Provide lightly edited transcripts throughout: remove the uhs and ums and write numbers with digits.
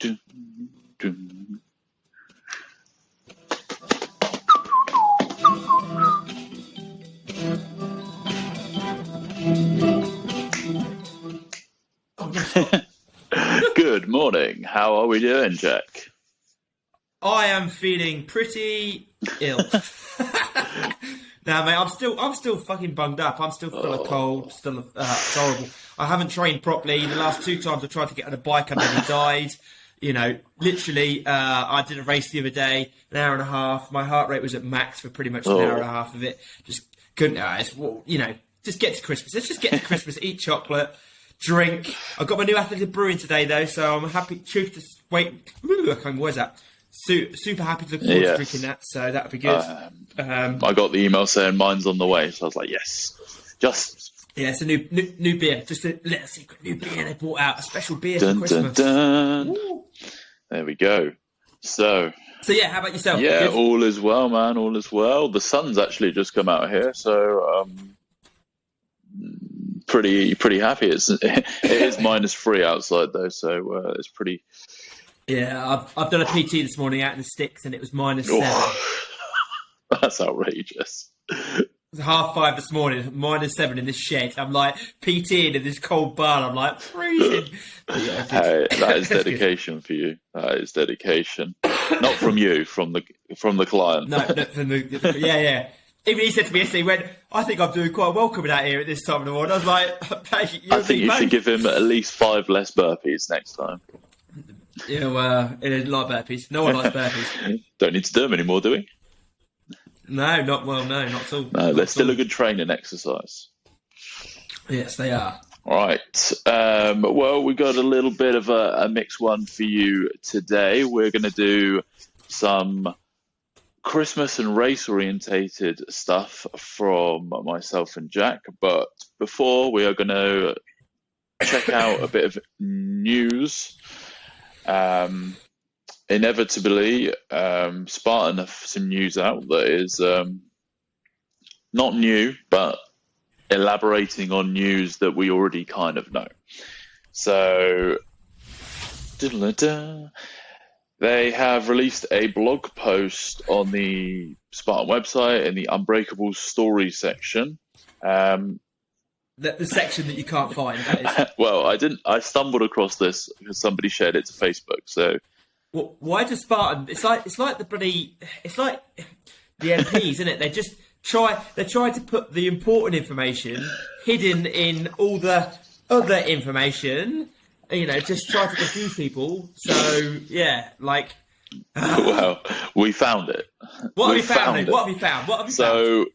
dun, dun. Good morning. How are we doing, Jack? I am feeling pretty ill. Now, mate, I'm still fucking bunged up. I'm still full of cold. Still, it's horrible. I haven't trained properly. The last two times I tried to get on a bike, I nearly died. Literally, I did a race the other day, an hour and a half. My heart rate was at max for pretty much an hour and a half of it. Just couldn't. Just get to Christmas. Let's just get to Christmas. Eat chocolate, drink. I've got my new Athletic Brewing today, though, so I'm happy. Truth to wait. Where's that? Super happy to look forward to drinking that, so that'll be good. I got the email saying mine's on the way, so I was like, yes. It's a new beer, just a little secret new beer they brought out, a special beer Dun, for Christmas. dun, dun. There we go. So yeah, how about yourself? yeah, Good? all is well, man. All is well. The sun's actually just come out here, so pretty happy. It is -3 outside though, so it's pretty. Yeah, I've done a PT this morning out in the sticks, and it was -7. That's outrageous. It was 5:30 this morning, -7 in this shed. I'm like PTing in this cold barn. I'm like freezing. Yeah, Hey, that is dedication for you. That is dedication. Not from you, from the client. No, yeah. Even he said to me yesterday, he went, I think I'm doing quite well coming out here at this time of the morning. I was like, hey, I think you should give him at least 5 less burpees next time. It is like burpees. No one likes burpees. Don't need to do them anymore, do we? No, not at all. No, they're still a good training exercise. Yes, they are. All right. Well, we got a little bit of a mixed one for you today. We're going to do some Christmas and race orientated stuff from myself and Jack. But before, we are going to check out a bit of news. Inevitably, Spartan have some news out that is not new, but elaborating on news that we already kind of know. So, they have released a blog post on the Spartan website in the Unbreakable Stories section. The section that you can't find. That is. Well, I stumbled across this because somebody shared it to Facebook. So, well, why does Spartan? It's like the bloody. It's like the MPs, isn't it? They're trying to put the important information hidden in all the other information. Just try to confuse people. So yeah, like. Well, we found it. What have you found? So,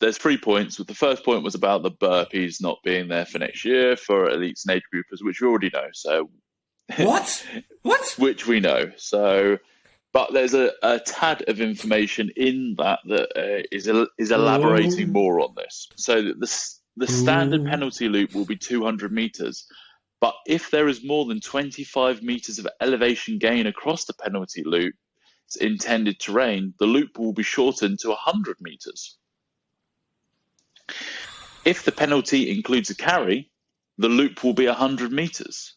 there's 3 points. The first point was about the burpees not being there for next year for elites and age groupers, which we already know. So, what? Which we know. So, but there's a tad of information in that is elaborating more on this. So the standard penalty loop will be 200 meters. But if there is more than 25 meters of elevation gain across the penalty loop's intended terrain, the loop will be shortened to 100 meters. If the penalty includes a carry, the loop will be 100 meters.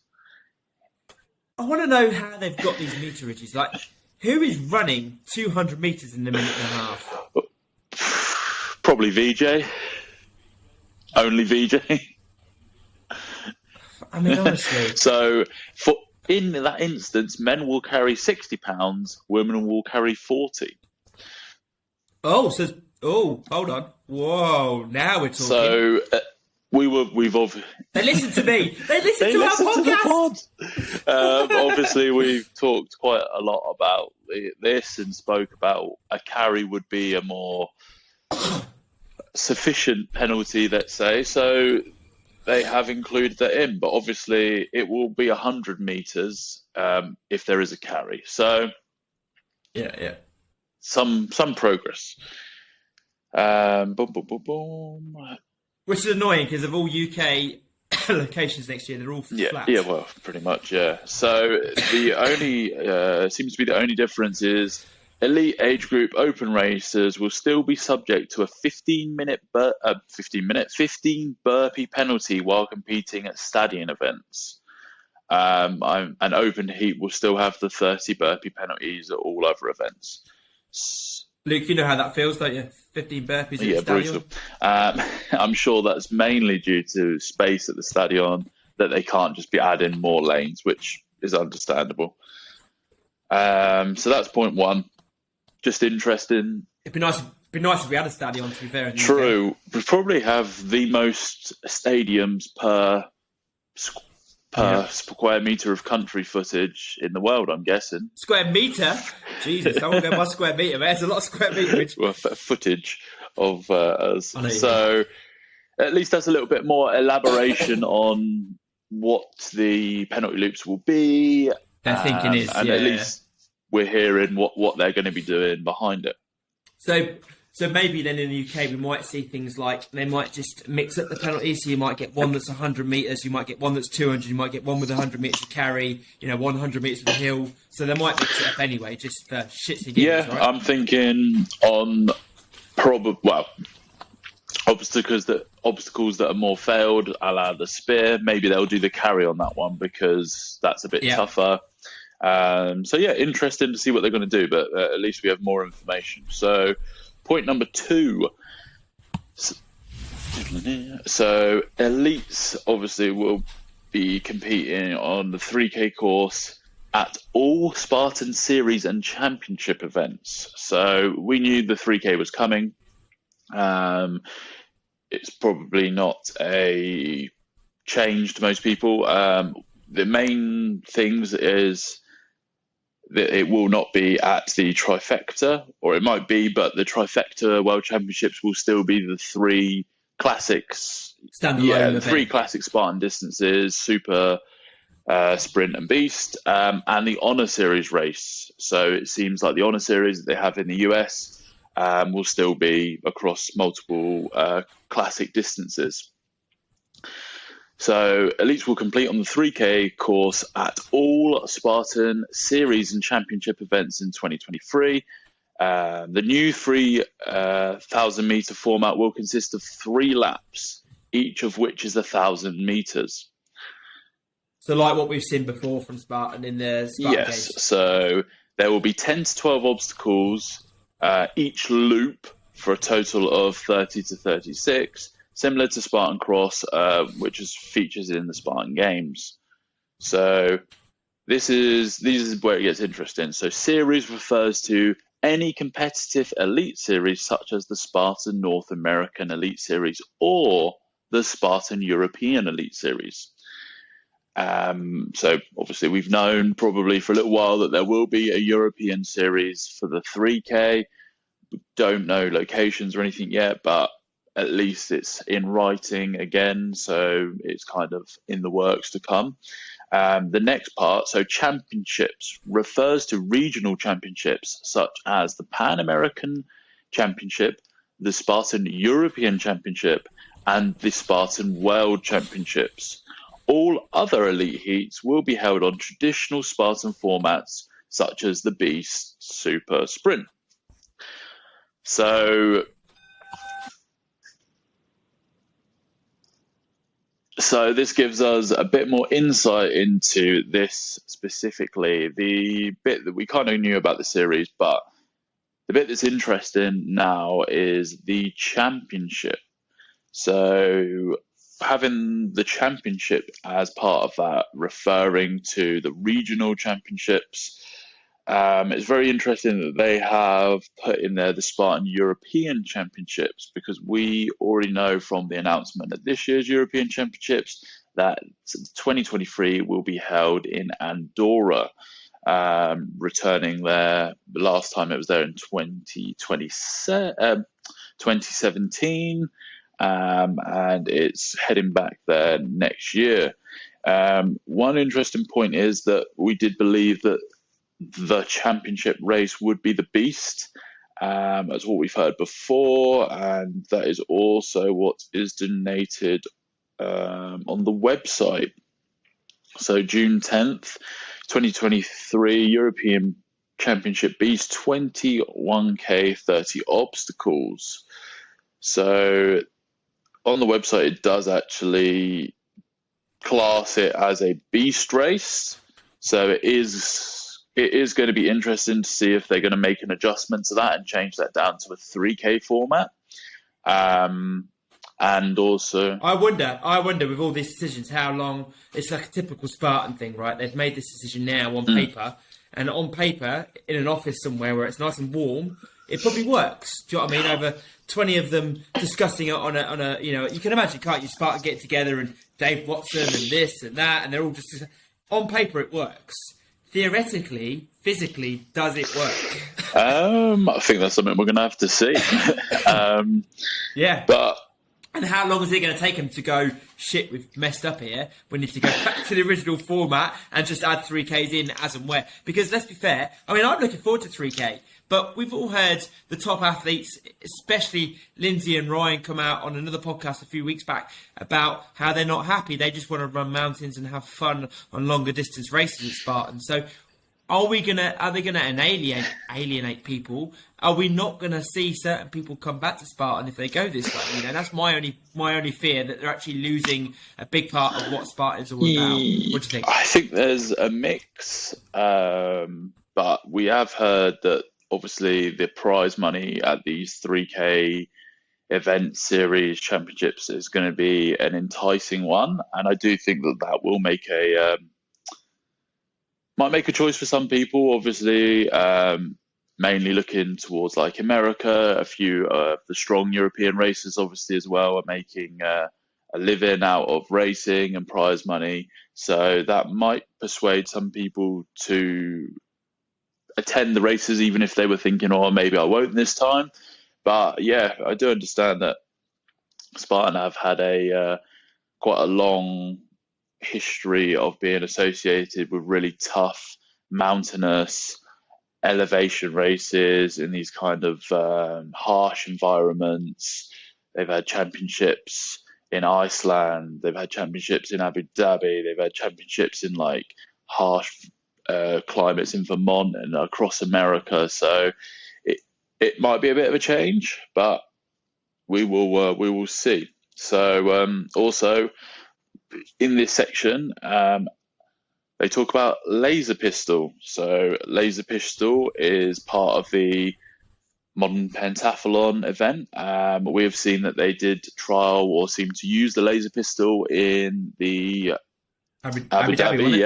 I want to know how they've got these meterages. Like, who is running 200 meters in a minute and a half? Probably VJ. Only VJ. I mean, honestly. So, in that instance, men will carry 60 pounds, women will carry 40. Hold on. Whoa, now we're talking. So, they listen to me. They listen to our podcast. Obviously, we've talked quite a lot about this and spoke about a carry would be a more sufficient penalty, let's say. So they have included that in, but obviously it will be 100 meters if there is a carry. So yeah, some progress. Boom, boom, boom, boom. Which is annoying because of all UK locations next year, they're all flat. Yeah, well, pretty much, yeah. So the only seems to be the only difference is elite age group open racers will still be subject to a 15 burpee penalty while competing at stadion events. An open heat will still have the 30 burpee penalties at all other events. Luke, you know how that feels, don't you? 15 burpees at the Yeah, stadium. brutal. I'm sure that's mainly due to space at the stadion, that they can't just be adding more lanes, which is understandable. So that's point one. Just interesting. It'd be nice if we had a stadion, to be fair. In the UK. True. We probably have the most stadiums per square meter of country footage in the world, I'm guessing. Square meter? Jesus, I won't go by square meter, man. There's a lot of square meterage. Well, footage of us. I know you So at least that's a little bit more elaboration on what the penalty loops will be. Their thinking is, and yeah. at least we're hearing what they're going to be doing behind it. So maybe then in the UK we might see things like they might just mix up the penalties. So you might get one that's 100 metres, you might get one that's 200, you might get one with 100 metres of carry, 100 metres of the hill. So they might mix it up anyway, just for shits and giggles, Yeah, right? I'm thinking on obstacles that are more failed, a la the spear. Maybe they'll do the carry on that one because that's a bit tougher. So yeah, interesting to see what they're going to do, but at least we have more information. So point number 2. So elites obviously will be competing on the 3K course at all Spartan Series and Championship events. So we knew the 3K was coming. It's probably not a change to most people. The main things is that it will not be at the trifecta, or it might be, but the trifecta World Championships will still be the 3 classics. Standalone the 3 classic Spartan distances, Super, Sprint and Beast, and the Honor Series race. So it seems like the Honor Series that they have in the US will still be across multiple classic distances. So elites will complete on the 3K course at all Spartan Series and Championship events in 2023. The new 3,000 meter format will consist of 3 laps, each of which is 1,000 meters. So like what we've seen before from Spartan in the Spartan games. So there will be 10 to 12 obstacles, each loop for a total of 30 to 36. Similar to Spartan Cross, which features in the Spartan Games. So this is where it gets interesting. So series refers to any competitive elite series, such as the Spartan North American Elite Series or the Spartan European Elite Series. So obviously we've known probably for a little while that there will be a European series for the 3K. We don't know locations or anything yet, but at least it's in writing again, so it's kind of in the works to come. The next part, so championships, refers to regional championships such as the Pan American Championship, the Spartan European Championship, and the Spartan World Championships. All other elite heats will be held on traditional Spartan formats such as the Beast, Super, Sprint. So this gives us a bit more insight into this specifically. The bit that we kind of knew about the series, but the bit that's interesting now is the championship. So having the championship as part of that, referring to the regional championships, it's very interesting that they have put in there the Spartan European Championships, because we already know from the announcement at this year's European Championships that 2023 will be held in Andorra, returning there. The last time it was there in 2017, and it's heading back there next year. One interesting point is that we did believe that the championship race would be the Beast, as what we've heard before, and that is also what is denoted on the website. So June 10th, 2023, European Championship Beast, 21K 30 obstacles. So on the website it does actually class it as a beast race. So it is going to be interesting to see if they're going to make an adjustment to that and change that down to a 3K format. And also, I wonder with all these decisions, how long it's like a typical Spartan thing, right? They've made this decision now on paper, and on paper, in an office somewhere where it's nice and warm, it probably works. Do you know what I mean? Over 20 of them discussing it on a you can imagine, can't you? Spartan get together and Dave Watson and this and that, and they're all just on paper it works. Theoretically, physically, does it work? I think that's something we're going to have to see. Yeah, but. And how long is it going to take them to go, shit, we've messed up here. We need to go back to the original format and just add 3Ks in as and where. Because let's be fair, I mean, I'm looking forward to 3K. But we've all heard the top athletes, especially Lindsay and Ryan, come out on another podcast a few weeks back about how they're not happy. They just want to run mountains and have fun on longer distance races at Spartan. So are they gonna alienate people? Are we not gonna see certain people come back to Spartan if they go this way? That's my only fear, that they're actually losing a big part of what Spartan's all about. What do you think? I think there's a mix, but we have heard that obviously the prize money at these 3K event series championships is going to be an enticing one, and I do think that will make might make a choice for some people, obviously, mainly looking towards like America. A few of the strong European racers, obviously, as well, are making a living out of racing and prize money. So that might persuade some people to attend the races, even if they were thinking, oh, maybe I won't this time. But yeah, I do understand that Spartan have had quite a long history of being associated with really tough mountainous elevation races in these kind of harsh environments. They've had championships in Iceland, they've had championships in Abu Dhabi, they've had championships in like harsh climates in Vermont and across America. So it might be a bit of a change, but we will see. So also in this section, they talk about laser pistol. So laser pistol is part of the modern pentathlon event. We have seen that they did trial or seem to use the laser pistol in the Abu Dhabi.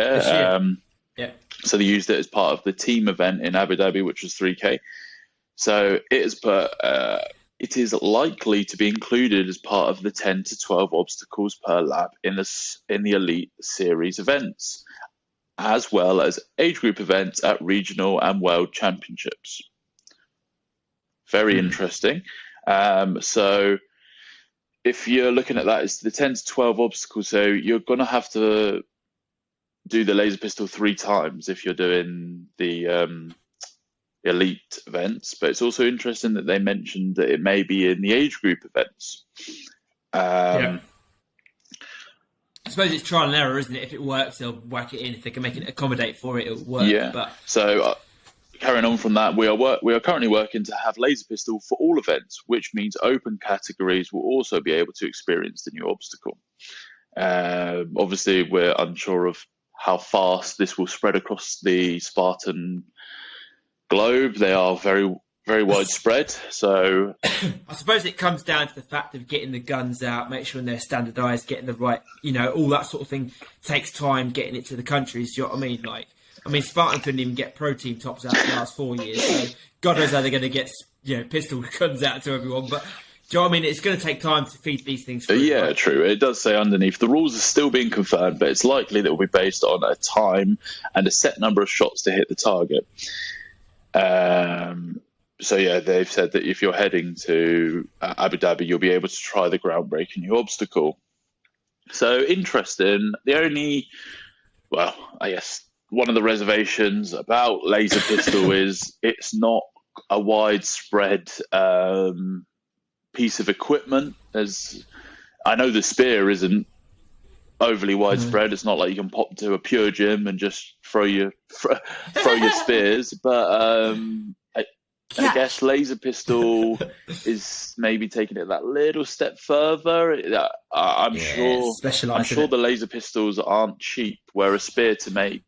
Yeah. So they used it as part of the team event in Abu Dhabi, which was 3K. So it is likely to be included as part of the 10 to 12 obstacles per lap in the Elite Series events, as well as age group events at regional and world championships. Very interesting. So if you're looking at that, it's the 10 to 12 obstacles. So you're going to have to do the laser pistol 3 times if you're doing the elite events, but it's also interesting that they mentioned that it may be in the age group events. I suppose it's trial and error, isn't it? If it works, they'll whack it in. If they can make it accommodate for it, it'll work. Yeah. But So carrying on from that, we are currently working to have laser pistol for all events, which means open categories will also be able to experience the new obstacle. Obviously, we're unsure of how fast this will spread across the Spartan globe. They are very, very widespread. So I suppose it comes down to the fact of getting the guns out, make sure they're standardised, getting the right, all that sort of thing takes time, getting it to the countries. Do you know what I mean? Spartan couldn't even get pro team tops out for the last 4 years. So God knows how they're going to get, pistol guns out to everyone. But do you know what I mean? It's going to take time to feed these things through. Yeah, right? True. It does say underneath, the rules are still being confirmed, but it's likely that it will be based on a time and a set number of shots to hit the target. So yeah, they've said that if you're heading to Abu Dhabi, you'll be able to try the groundbreaking new obstacle. So interesting. I guess one of the reservations about laser pistol is it's not a widespread piece of equipment. As I know, the spear isn't overly widespread. It's not like you can pop to a pure gym and just throw your spears. But I guess laser pistol is maybe taking it that little step further. I'm sure. Specialised I'm in sure it. the laser pistols aren't cheap. Where a spear to make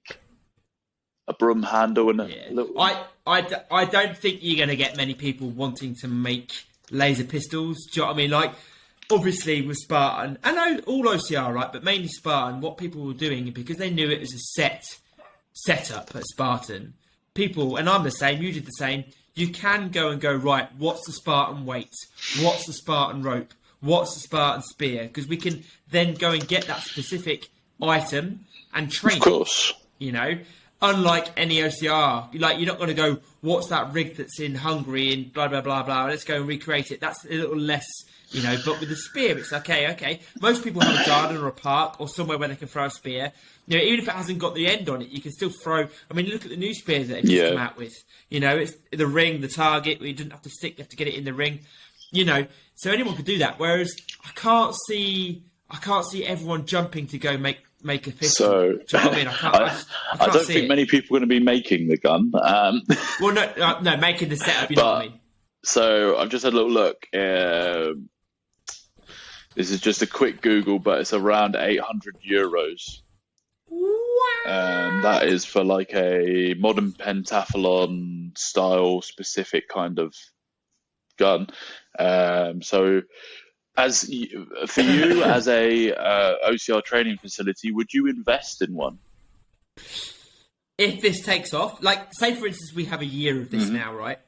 a broom handle and a little. I don't think you're going to get many people wanting to make laser pistols. Do you know what I mean? Like, obviously with Spartan, I know all OCR, right, but mainly Spartan, what people were doing, because they knew it was a setup at Spartan, people, and I'm the same, you did the same, you can go, right, what's the Spartan weight? What's the Spartan rope? What's the Spartan spear? Because we can then go and get that specific item and train Of course. it, you know? Unlike any OCR, like, you're not going to go, what's that rig that's in Hungary and blah, blah, blah, blah, let's go and recreate it. That's a little less, you know, but with the spear, it's okay. Most people have a garden or a park or somewhere where they can throw a spear. You know, even if it hasn't got the end on it, you can still throw. I mean, look at the new spears that they've just come out with. You know, it's the ring, the target, where you didn't have to stick, you have to get it in the ring. You know, so anyone could do that. Whereas I can't see everyone jumping to go make a pistol. So, do you know what I mean? I can't I don't see think it. many people are going to be making the gun. Well, no, making the setup. You know what I mean? So I've just had a little look. This is just a quick Google, but it's around €800. That is for like a modern pentathlon style specific kind of gun. So for you as a OCR training facility, would you invest in one? If this takes off, like, say for instance, we have a year of this now, right?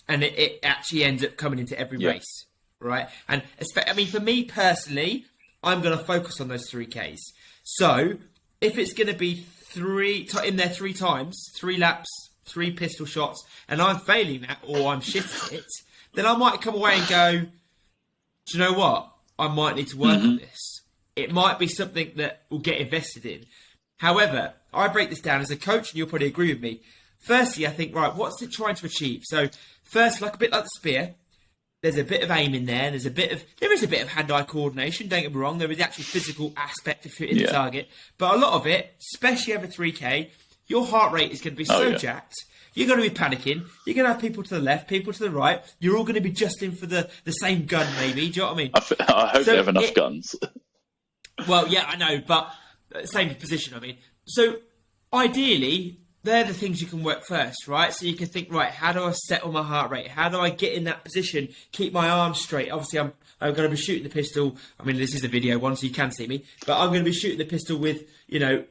And it actually ends up coming into every race, right? And I mean, for me personally, I'm going to focus on those 3Ks. So if it's going to be in there 3 times, 3 laps, 3 pistol shots, and I'm failing that or I'm shit at it, then I might come away and go, do you know what? I might need to work on this. It might be something that will get invested in. However, I break this down as a coach, and you'll probably agree with me. Firstly, I think, right, what's it trying to achieve? So, first, like a bit like the spear, there's a bit of aim in there. There is a bit of hand-eye coordination. Don't get me wrong. There is the actual physical aspect of hitting the target, but a lot of it, especially over 3K, your heart rate is going to be jacked. You're going to be panicking. You're going to have people to the left, people to the right. You're all going to be just in for the same gun, maybe. Do you know what I mean? I hope they have enough guns. Well, yeah, I know, but same position, I mean. So, ideally, they're the things you can work first, right? So you can think, right, how do I settle my heart rate? How do I get in that position, keep my arms straight? Obviously, I'm going to be shooting the pistol. I mean, this is a video one, so you can see me. But I'm going to be shooting the pistol with, you know,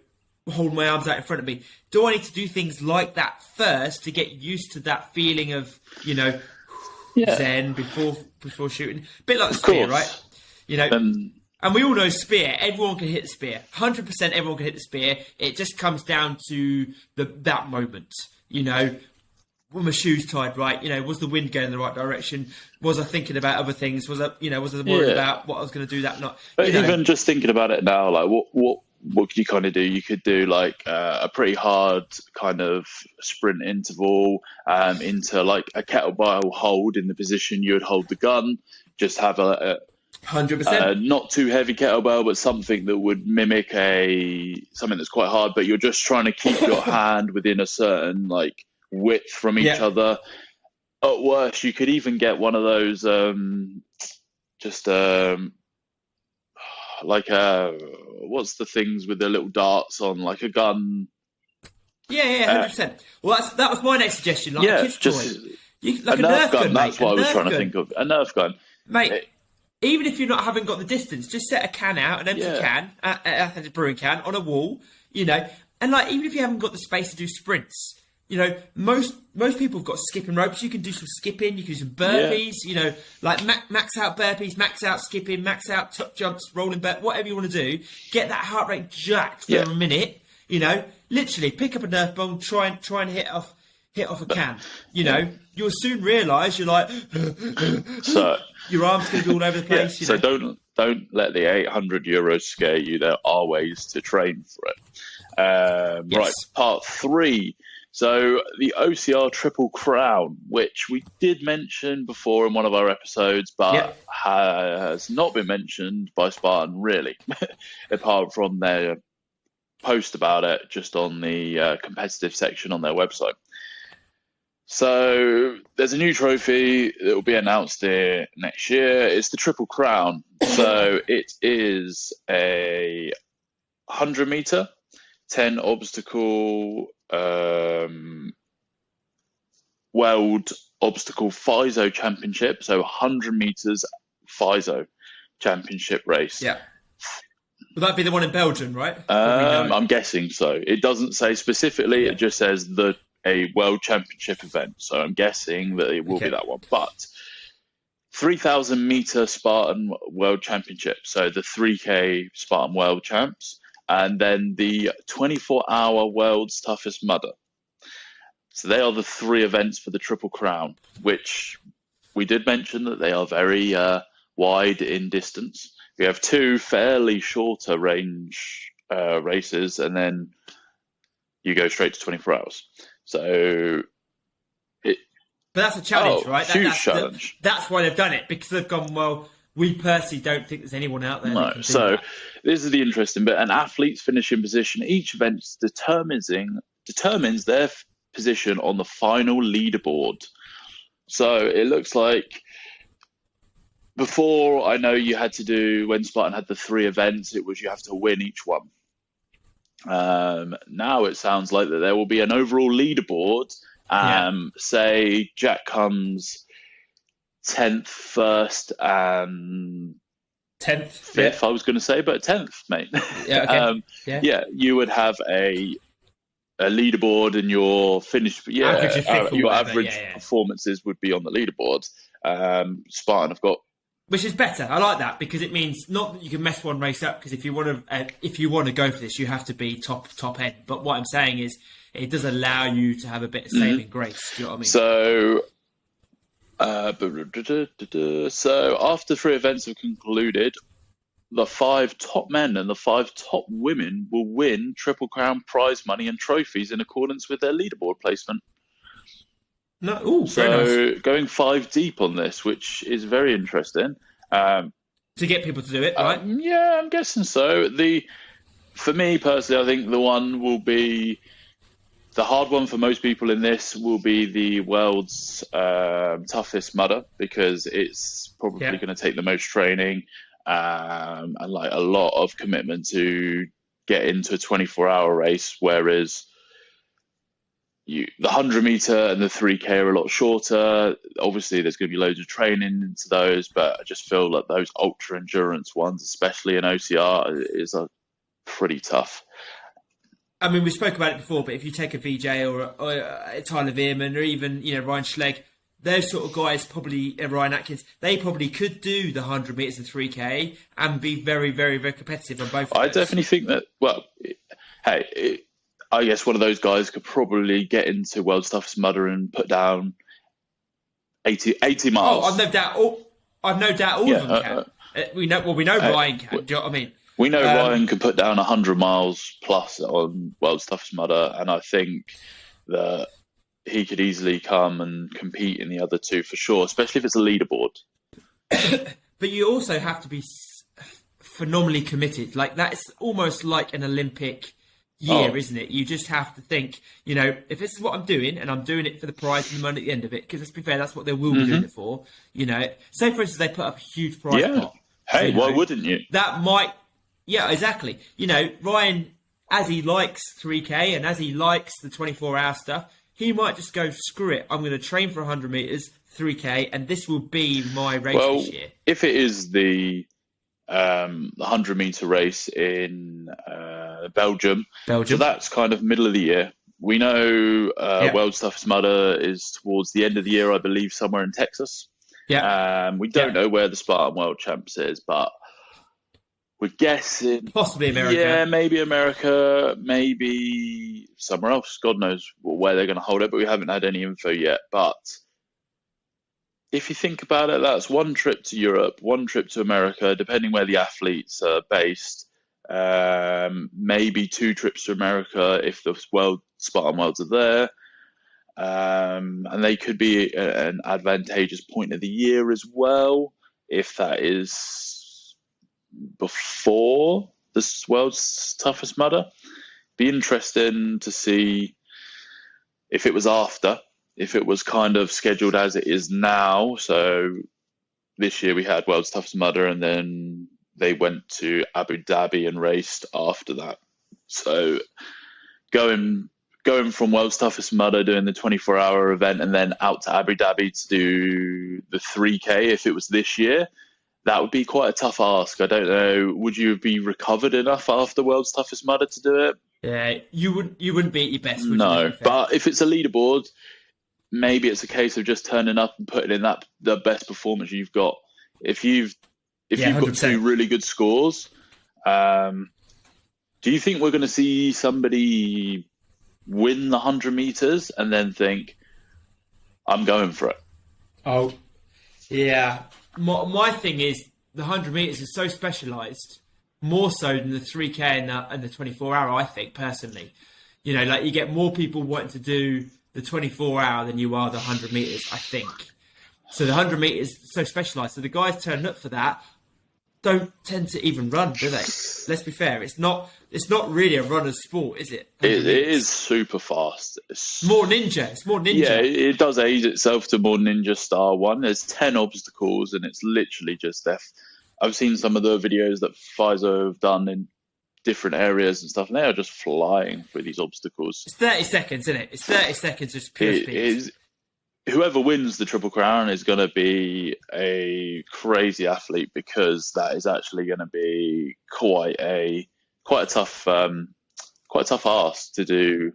holding my arms out in front of me. Do I need to do things like that first to get used to that feeling of, you know, zen before shooting? A bit like the spear, right? You know, and we all know spear. Everyone can hit the spear. 100% everyone can hit the spear. It just comes down to that moment. You know, were my shoes tied right? You know, was the wind going in the right direction? Was I thinking about other things? Was I worried about what I was going to do that night? But even just thinking about it now, like what could you kind of do? You could do like a pretty hard kind of sprint interval into like a kettlebell hold in the position you would hold the gun. Just have a 100%. Not too heavy kettlebell, but something that would mimic something that's quite hard, but you're just trying to keep your hand within a certain like width from each other. At worst, you could even get one of those like what's the things with the little darts on, like a gun? Yeah, 100%. Well, that was my next suggestion. Like a kid's toy. Like a Nerf gun. That's what I was trying to think of. A Nerf gun, mate. Even if you're haven't got the distance, just set a can out, an empty can, a brewing can on a wall, you know, and like even if you haven't got the space to do sprints, you know, most people have got skipping ropes. You can do some skipping, you can do some burpees, you know, like max out burpees, max out skipping, max out tuck jumps, rolling whatever you want to do. Get that heart rate jacked for a minute, you know, literally pick up a Nerf bomb, try and hit off a can, you know. You'll soon realise you're like, so your arms going to be all over the place. So don't let the €800 scare you. There are ways to train for it. Right, part 3. So the OCR Triple Crown, which we did mention before in one of our episodes, but has not been mentioned by Spartan really, apart from their post about it just on the competitive section on their website. So there's a new trophy that will be announced here next year. It's the Triple Crown. So it is a 100-meter, 10 obstacle world obstacle FISO championship. So 100 meters FISO championship race. Yeah. Would that be the one in Belgium, right? I'm guessing so. It doesn't say specifically. It just says a world championship event. So I'm guessing that it will be that one. But 3,000 meter Spartan World Championship. So the 3K Spartan World Champs, and then the 24-hour World's Toughest Mudder. So they are the three events for the Triple Crown, which we did mention that they are very wide in distance. We have two fairly shorter range races, and then you go straight to 24 hours. So, but that's a challenge, right? Huge challenge. That's why they've done it, because they've gone, well, we personally don't think there's anyone out there. No. So this is the interesting bit. An athlete's finishing position each event determines their position on the final leaderboard. So it looks like, before, I know you had to do, when Spartan had the 3 events, it was you have to win each one. Now it sounds like that there will be an overall leaderboard. Say Jack comes 10th, 1st, and 10th, 5th, I was going to say, but 10th, mate. Yeah, okay. You would have a leaderboard, and your average performances would be on the leaderboard. Spartan have got, which is better. I like that, because it means not that you can mess one race up. Because if you want to go for this, you have to be top end. But what I'm saying is, it does allow you to have a bit of saving grace. Do you know what I So, mean? so after 3 events have concluded, the 5 top men and the 5 top women will win Triple Crown prize money and trophies in accordance with their leaderboard placement. Very nice. Going 5 deep on this, which is very interesting. To get people to do it, right? Yeah, I'm guessing so. For me personally, I think the one will be the hard one for most people in this will be the world's toughest mudder, because it's probably going to take the most training and like a lot of commitment to get into a 24-hour race, whereas the 100-meter and the 3K are a lot shorter. Obviously, there's going to be loads of training into those, but I just feel like those ultra endurance ones, especially in OCR, is pretty tough. I mean, we spoke about it before, but if you take a VJ or a Tyler Veerman, or even Ryan Schlegg, those sort of guys, probably Ryan Atkins, they probably could do the 100 meters and 3K and be very, very, very competitive on both. I definitely think that. Well, I guess one of those guys could probably get into World's Toughest Mudder and put down 80 miles. Oh, I've no doubt. I've no doubt all of them can. We know Ryan can. Do you know what I mean? We know Ryan can put down 100 miles plus on World's Toughest Mudder, and I think that he could easily come and compete in the other 2 for sure, especially if it's a leaderboard. But you also have to be phenomenally committed. Like, that's almost like an Olympic year, isn't it? You just have to think, if this is what I'm doing, and I'm doing it for the prize and the money at the end of it, because let's be fair, that's what they will be doing it for. Say for instance they put up a huge prize pot. Hey, why wouldn't you? That might, exactly. Ryan, as he likes 3K and as he likes the 24-hour stuff, he might just go, screw it, I'm going to train for 100 meters, 3K, and this will be my race this year. If it is the 100-meter race in Belgium, so that's kind of middle of the year. We know World's Toughest Mudder is towards the end of the year, I believe, somewhere in Texas. We don't know where the Spartan World Champs is, but we're guessing possibly America. Yeah, maybe America, maybe somewhere else. God knows where they're going to hold it, but we haven't had any info yet. But if you think about it, that's 1 trip to Europe, 1 trip to America, depending where the athletes are based. Maybe 2 trips to America if the Spartan Worlds are there. And they could be an advantageous point of the year as well, if that is before this World's Toughest Mudder. Be interesting to see if it was after. if it was kind of scheduled as it is now. So this year we had World's Toughest Mudder, and then they went to Abu Dhabi and raced after that. So going from World's Toughest Mudder, doing the 24-hour event, and then out to Abu Dhabi to do the 3K, if it was this year, that would be quite a tough ask. I don't know. Would you be recovered enough after World's Toughest Mudder to do it? Yeah, you wouldn't be at your best. Would No, you, but if it's a leaderboard, maybe it's a case of just turning up and putting in the best performance you've got. If you've got 100%. 2 really good scores, do you think we're going to see somebody win the 100 meters and then think, I'm going for it? Oh, yeah. My thing is the 100 meters is so specialised, more so than the 3K and the 24-hour. I think personally, you know, like you get more people wanting to do the 24-hour than you are the 100 meters. I think so. The 100 meters is so specialised. So the guys turning up for that don't tend to even run, do they? Let's be fair. It's not really a runner's sport, is it? It is super fast. It's more ninja. Yeah, it does age itself to more ninja style one. There's 10 obstacles, and it's literally just death. I've seen some of the videos that Pfizer have done in different areas and stuff, and they are just flying through these obstacles. It's 30 seconds, isn't it? It's 30 seconds, just pure speed. Whoever wins the Triple Crown is going to be a crazy athlete, because that is actually going to be quite a tough ask to do.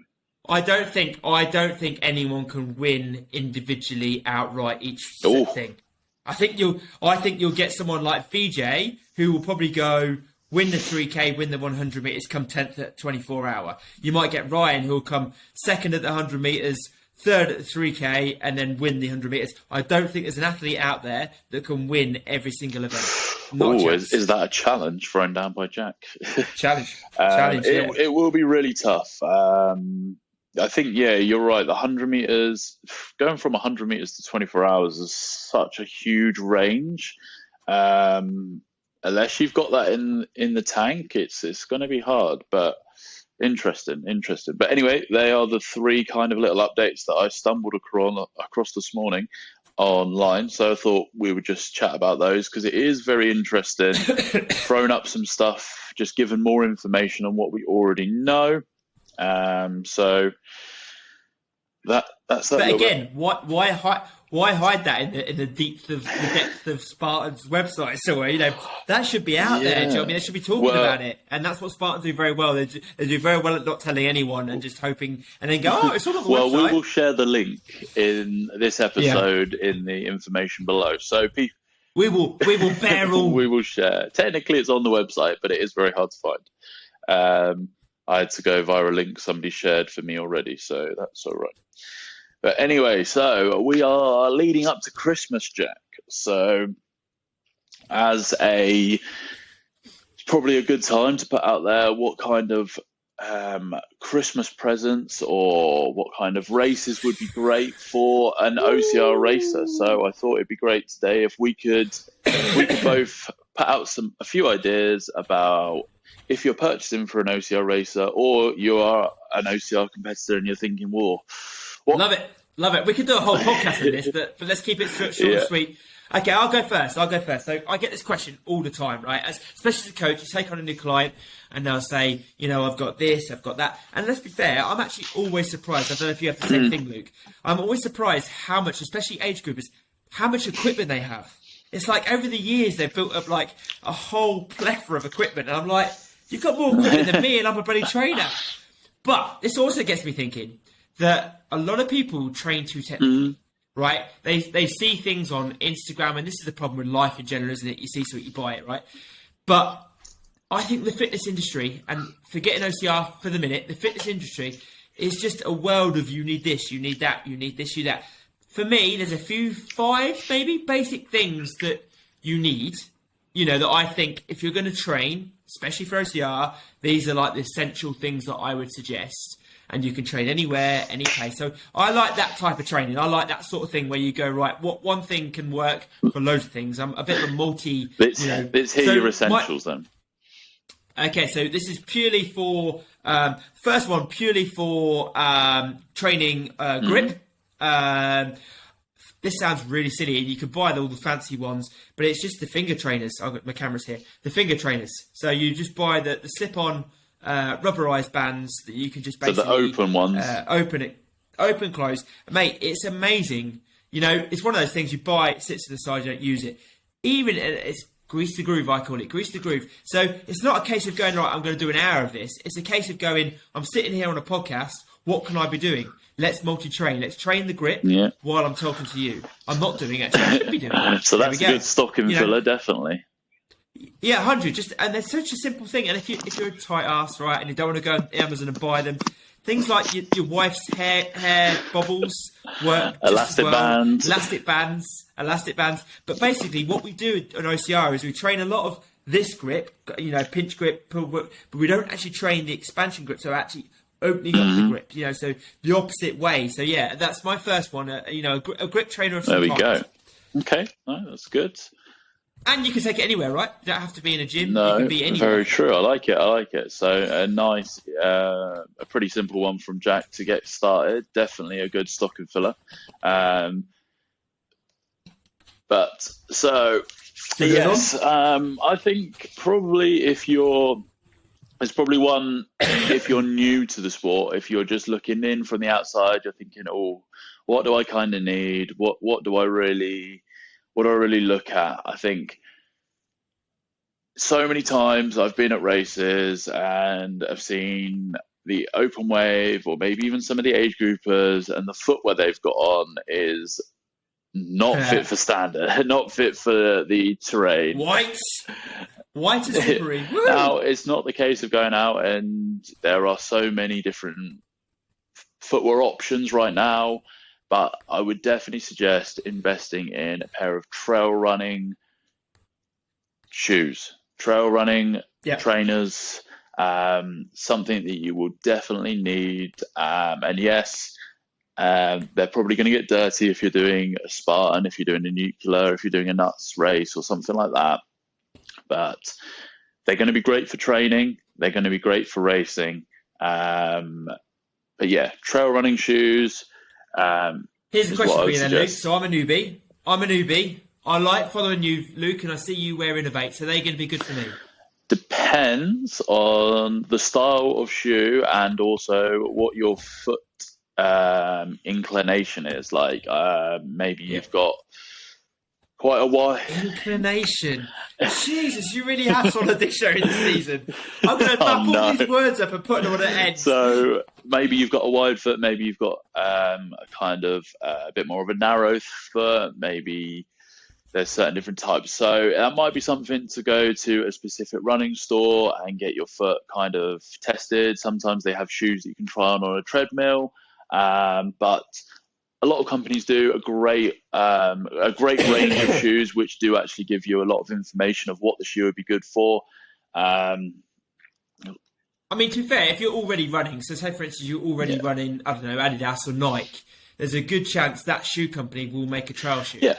I don't think anyone can win individually outright each thing. I think you'll get someone like VJ who will probably go win the 3K, win the 100 meters, come 10th at 24-hour. You might get Ryan who will come second at the 100 meters, third at the 3K, and then win the 100 meters. I don't think there's an athlete out there that can win every single event. Is that a challenge thrown down by Jack? Challenge. It will be really tough. I think, yeah, you're right. The 100 meters, going from 100 meters to 24 hours is such a huge range. Unless you've got that in the tank, it's going to be hard. But interesting. But anyway, they are the 3 kind of little updates that I stumbled across this morning online. So I thought we would just chat about those, because it is very interesting. Thrown up some stuff, just given more information on what we already know. So that's that. But again, why hide that in the depth of Spartan's website? So that should be out there. Do you know what I mean? They should be talking about it, and that's what Spartans do very well. They do very well at not telling anyone and just hoping, and then go, it's all on the website. Well, we will share the link in this episode in the information below. So we will bear all. We will share. Technically, it's on the website, but it is very hard to find. I had to go via a link somebody shared for me already, so that's all right. But anyway, so we are leading up to Christmas, Jack. So it's probably a good time to put out there what kind of Christmas presents or what kind of races would be great for an OCR racer. So I thought it'd be great today if we could both put out a few ideas about, if you're purchasing for an OCR racer or you are an OCR competitor and you're thinking, whoa. Love it. We could do a whole podcast on this, but let's keep it short and sweet. Okay, I'll go first. So I get this question all the time, right? Especially as a coach, you take on a new client and they'll say, I've got this, I've got that. And let's be fair, I'm actually always surprised. I don't know if you have the same thing, Luke. I'm always surprised how much, especially age groupers, how much equipment they have. It's like over the years, they've built up like a whole plethora of equipment. And I'm like, you've got more equipment than me and I'm a bloody trainer. But this also gets me thinking that a lot of people train too technically, right? They see things on Instagram, and this is the problem with life in general, isn't it? You see something, you buy it, right? But I think the fitness industry, and forgetting OCR for the minute, the fitness industry is just a world of you need this, you need that, you need this, you that. For me, there's a few, 5 maybe, basic things that you need, that I think if you're going to train, especially for OCR, these are like the essential things that I would suggest. And you can train anywhere, any place. So I like that type of training. I like that sort of thing where you go, right, what one thing can work for loads of things. I'm a bit of a multi... Let's hear your essentials then. Okay, so this is purely for... first one, purely for training grip. This sounds really silly, and you can buy all the fancy ones, but it's just the finger trainers. I've got my cameras here. The finger trainers. So you just buy the slip-on rubberized bands that you can just basically... So the open ones. Open, close. Mate, it's amazing. You know, it's one of those things you buy, it sits to the side, you don't use it. It's grease the groove, I call it. Grease the groove. So it's not a case of going, right, I'm going to do an hour of this. It's a case of going, I'm sitting here on a podcast. What can I be doing? Let's multi-train. Let's train the grip while I'm talking to you. I'm not doing it. I should be doing it. So that's a good stocking filler, definitely. Yeah, 100. And they're such a simple thing. And if you're a tight ass, right, and you don't want to go on Amazon and buy them, things like your wife's hair bobbles work just elastic bands. But basically, what we do on OCR is we train a lot of this grip, you know, pinch grip, pull grip, but we don't actually train the expansion grip. So actually opening up the grip, you know, so the opposite way. So yeah, that's my first one. You know, a grip trainer of some kind. There we go. Okay, that's good. And you can take it anywhere, right? You don't have to be in a gym. No, you can be anywhere. Very true. I like it. So a nice, a pretty simple one from Jack to get started. Definitely a good stocking filler. But so yes, I think probably there's probably one, if you're new to the sport, if you're just looking in from the outside, you're thinking, oh, what do I kind of need? What do I really look at? I think so many times I've been at races and I've seen the open wave or maybe even some of the age groupers, and the footwear they've got on is not fit for standard, not fit for the terrain. White and slippery. Now, it's not the case of going out, and there are so many different footwear options right now, but I would definitely suggest investing in a pair of trail running shoes, trainers, something that you will definitely need. And yes, they're probably going to get dirty if you're doing a Spartan, if you're doing a nuclear, if you're doing a nuts race or something like that. But they're going to be great for training. They're going to be great for racing. But yeah, trail running shoes. Here's a question for you then, Luke. So I'm a newbie. I like following you, Luke, and I see you wear Innovate. So they're going to be good for me. Depends on the style of shoe and also what your foot inclination is. Like maybe you've got quite a wide inclination. Jesus, you really have on a dictionary this season. I'm going to map all these words up and put them on an end. So maybe you've got a wide foot, maybe you've got a kind of a bit more of a narrow foot, maybe there's certain different types. So that might be something to go to a specific running store and get your foot kind of tested. Sometimes they have shoes that you can try on a treadmill, but a lot of companies do a great range of shoes, which do actually give you a lot of information of what the shoe would be good for. I mean, to be fair, if you're already running, so say for instance you're already running, I don't know, Adidas or Nike, there's a good chance that shoe company will make a trail shoe. Yeah.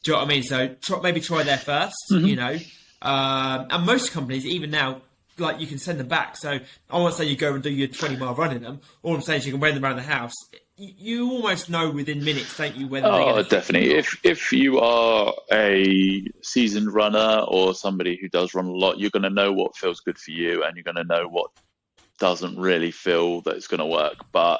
Do you know what I mean? So maybe try there first, you know. And most companies, even now, like you can send them back. So I won't say you go and do your 20-mile run in them. All I'm saying is you can wear them around the house. You almost know within minutes, don't you? Whether they're going to definitely. If you are a seasoned runner or somebody who does run a lot, you're going to know what feels good for you, and you're going to know what doesn't really feel that it's going to work. But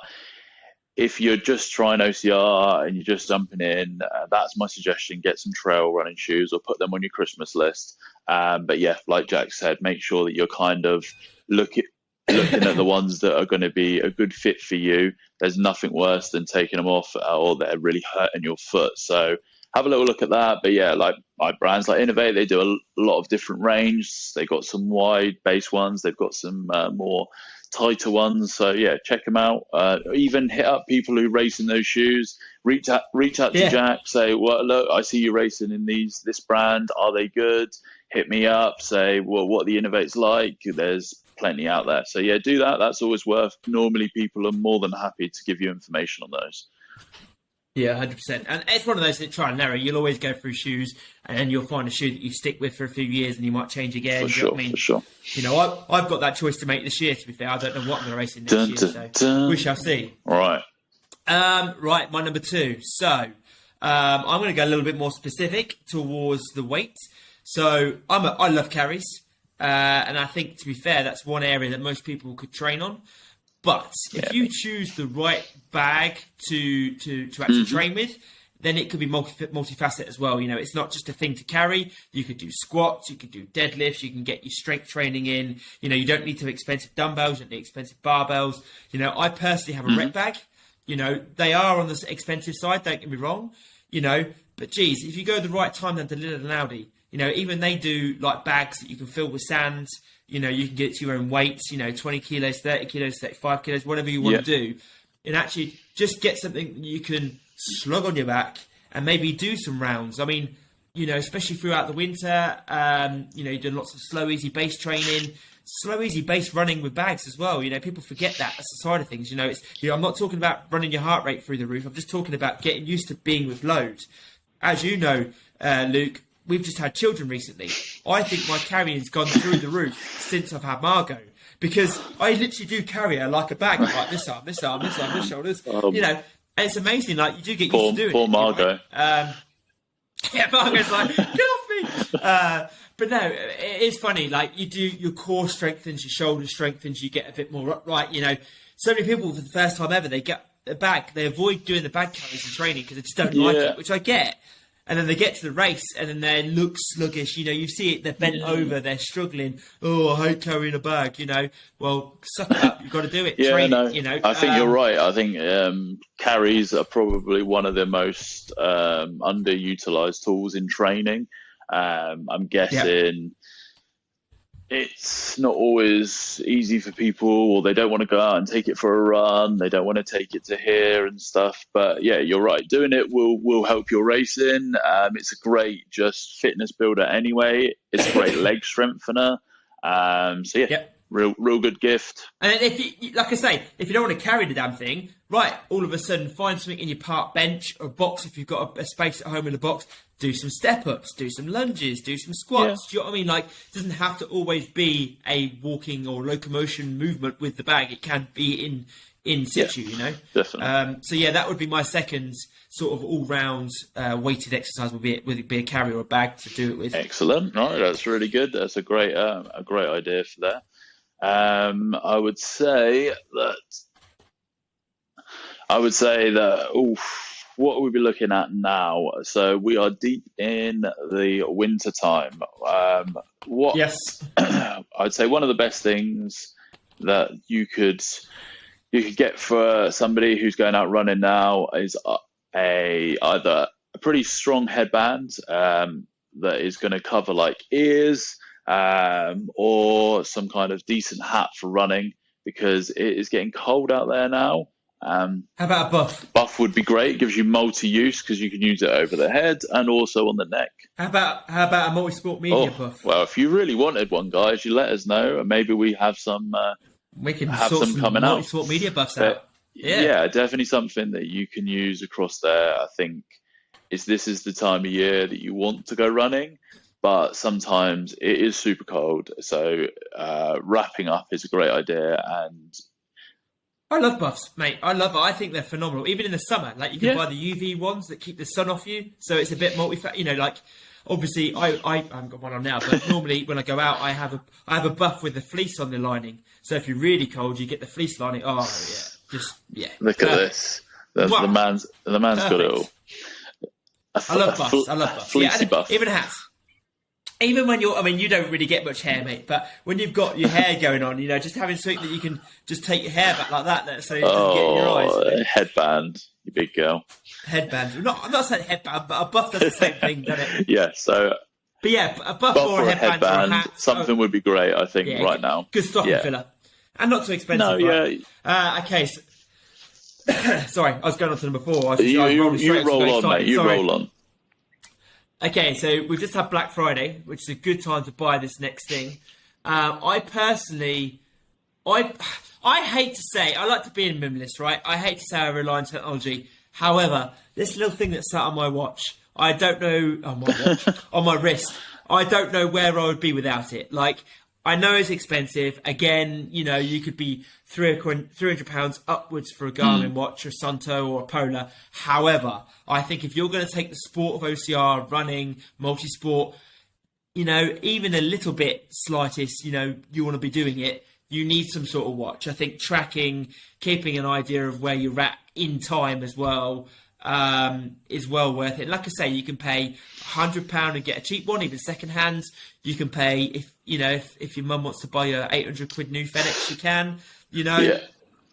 if you're just trying OCR and you're just jumping in, that's my suggestion. Get some trail running shoes or put them on your Christmas list. But yeah, like Jack said, make sure that you're kind of looking at the ones that are going to be a good fit for you. There's nothing worse than taking them off or they're really hurting your foot. So have a little look at that. But yeah, like brands like Innovate, they do a lot of different range. They've got some wide base ones. They've got some more tighter ones. So yeah, check them out. Even hit up people who race in those shoes. Reach out to Jack. Say, well, look, I see you racing in this brand. Are they good? Hit me up. Say, well, what the Innovate's like. There's plenty out there. So yeah, do that. That's always worth. Normally people are more than happy to give you information on those. Yeah, 100%. And it's one of those that try and narrow. You'll always go through shoes, and then you'll find a shoe that you stick with for a few years, and you might change again. For sure. You know, I've got that choice to make this year, to be fair. I don't know what I'm going to race in next year, so we shall see. All right. Right, my number two. So, I'm going to go a little bit more specific towards the weight. So, I love carries, and I think, to be fair, that's one area that most people could train on. But if you choose the right bag to actually train with, then it could be multifaceted as well. You know, it's not just a thing to carry. You could do squats, you could do deadlifts, you can get your strength training in. You know, you don't need to have expensive dumbbells, you don't need expensive barbells. You know, I personally have a rec bag. You know, they are on the expensive side, don't get me wrong. You know, but geez, if you go the right time down to Lillard and Audi, you know, even they do like bags that you can fill with sand. You know, you can get to your own weights, you know, 20 kilos, 30 kilos, 35 kilos, whatever you want to do. And actually just get something you can slug on your back and maybe do some rounds. I mean, you know, especially throughout the winter, you know, you're doing lots of slow, easy base training, slow, easy base running with bags as well. You know, people forget that. That's the side of things. You know, I'm not talking about running your heart rate through the roof. I'm just talking about getting used to being with load. As you know, Luke, we've just had children recently. I think my carrying's gone through the roof since I've had Margot. Because I literally do carry her like a bag, like this arm, this shoulders. You know, and it's amazing. Like, you do get used to doing it. Poor Margot. Yeah, Margot's like, get off me! But no, it is funny. Like, you do, your core strengthens, your shoulder strengthens, you get a bit more upright. You know, so many people for the first time ever, they get a bag, they avoid doing the bag carries in training because they just don't like it, which I get. And then they get to the race, and then they look sluggish. You know, you see it, they're bent over, they're struggling. Oh, I hate carrying a bag, you know. Well, suck it up, you've got to do it. Train it, you know. I think you're right. I think carries are probably one of the most underutilized tools in training. I'm guessing it's not always easy for people, or they don't want to go out and take it for a run. They don't want to take it to here and stuff. But yeah, you're right. Doing it will help your racing. It's a great just fitness builder anyway. It's a great leg strengthener. Real good gift. And if you, like I say, if you don't want to carry the damn thing, right, all of a sudden find something in your park bench or box if you've got a space at home in the box. Do some step-ups, do some lunges, do some squats. Do you know what I mean? Like, it doesn't have to always be a walking or locomotion movement with the bag. It can be in situ, you know? Definitely. So, yeah, that would be my second sort of all-round weighted exercise would be a carry or a bag to do it with. Excellent. Right, that's really good. That's a great idea for that. I would say that what we'll be looking at now. So we are deep in the winter time. Yes. I'd say one of the best things that you could get for somebody who's going out running now is either a pretty strong headband that is going to cover like ears, or some kind of decent hat for running, because it is getting cold out there now. How about a buff? Buff would be great. It gives you multi-use because you can use it over the head and also on the neck. How about a multi-sport media buff? Well, if you really wanted one, guys, you let us know, and maybe we have some. We can have some coming out. Multi-sport media buffs out. Yeah, definitely something that you can use across there. I think this is the time of year that you want to go running, but sometimes it is super cold. So wrapping up is a great idea. And I love buffs, mate. I love it. I think they're phenomenal. Even in the summer, like you can buy the UV ones that keep the sun off you, so it's a bit you know, like obviously I haven't got one on now, but normally when I go out, I have a buff with the fleece on the lining. So if you're really cold, you get the fleece lining. Oh yeah, Look at this. The man's got it all. I love buffs. Fleecy buff. Even hats. Even when you don't really get much hair, mate, but when you've got your hair going on, you know, just having something that you can just take your hair back like that, so it doesn't get in your eyes. You know? Headband, you big girl. Headband. I'm not saying headband, but a buff does the same thing, doesn't it? Yeah, so. But yeah, a buff or a headband or a hat. Something would be great, I think, right now. Good stocking filler. And not too expensive. No, right? Okay, so, sorry, I was going on to number 4. You roll on, mate. You roll on. Okay, so we've just had Black Friday, which is a good time to buy this next thing. I personally, I hate to say, I like to be a minimalist, right? I hate to say I rely on technology. However, this little thing that's sat on my watch, I don't know, on my wrist, I don't know where I would be without it. Like, I know it's expensive. Again, you know, you could be £300 upwards for a Garmin watch, or Sunto, or a Polar. However, I think if you're going to take the sport of OCR, running, multi-sport, you know, even a little bit slightest, you know, you want to be doing it, you need some sort of watch. I think tracking, keeping an idea of where you're at in time as well, is well worth it. Like I say, you can pay £100 and get a cheap one, even second hand. You can pay, if your mum wants to buy a 800 quid new Fenix, you can. You know,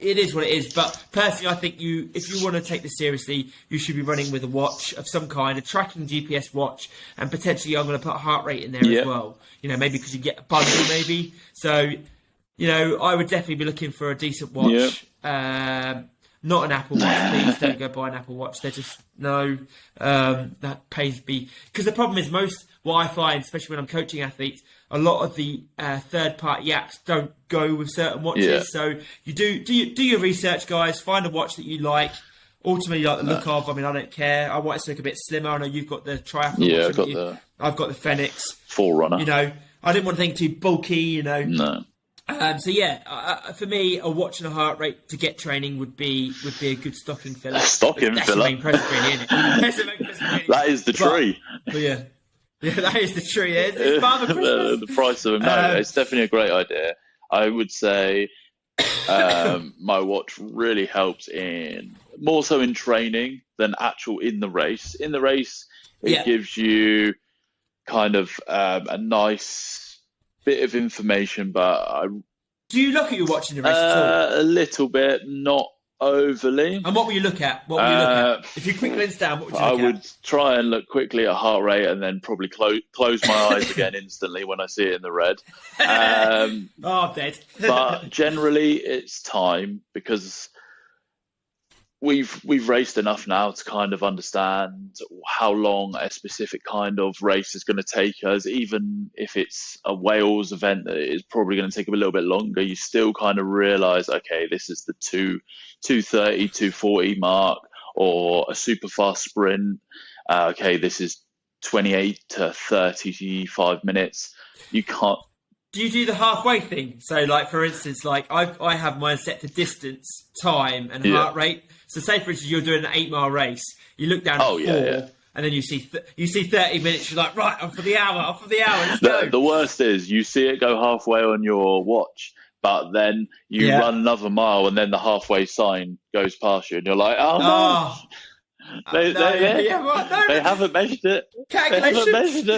It is what it is. But personally, I think if you want to take this seriously, you should be running with a watch of some kind, a tracking GPS watch, and potentially I'm going to put heart rate in there as well. You know, maybe because you get a bundle, maybe. So, you know, I would definitely be looking for a decent watch. Not an Apple Watch, please. Don't go buy an Apple Watch. They're just, no, that pays me. Because the problem is what I find, especially when I'm coaching athletes, a lot of the third-party apps don't go with certain watches. Yeah. So you do your research, guys. Find a watch that you like. Ultimately, like the look of. I mean, I don't care. I want it to look a bit slimmer. I know you've got the triathlon watch. I've got the Fenix. Forerunner. You know, I didn't want anything too bulky, you know. No. For me, a watch and a heart rate to get training would be a good stocking filler. Stocking That's filler. the main present, really, isn't it? That's the main present, really. That is the tree. But yeah, that is the tree. It's Father Christmas. The price of no, it's definitely a great idea. I would say my watch really helps more so in training than actual in the race. In the race, it gives you kind of a nice bit of information, but do you look at your watch in the race at all? A little bit, not overly. And what will you look at? If you quick glance down, what would you look at? I would try and look quickly at heart rate, and then probably close my eyes again instantly when I see it in the red. I'm dead. But generally, it's time, because we've raced enough now to kind of understand how long a specific kind of race is going to take us. Even if it's a Wales event that is probably going to take a little bit longer, you still kind of realize, okay, this is the 2:30, 2:40 mark, or a super fast sprint. Okay, this is 28 to 35 minutes. You can't. Do you do the halfway thing? So, like, for instance, like I have mine set to distance, time, and heart rate. So, say for instance, you're doing an 8-mile race. You look down at 4, and then you see 30 minutes. You're like, right, I'm for the hour. Let's go. The worst is you see it go halfway on your watch, but then you run another mile, and then the halfway sign goes past you, and you're like, oh no. They haven't measured it. Calculations.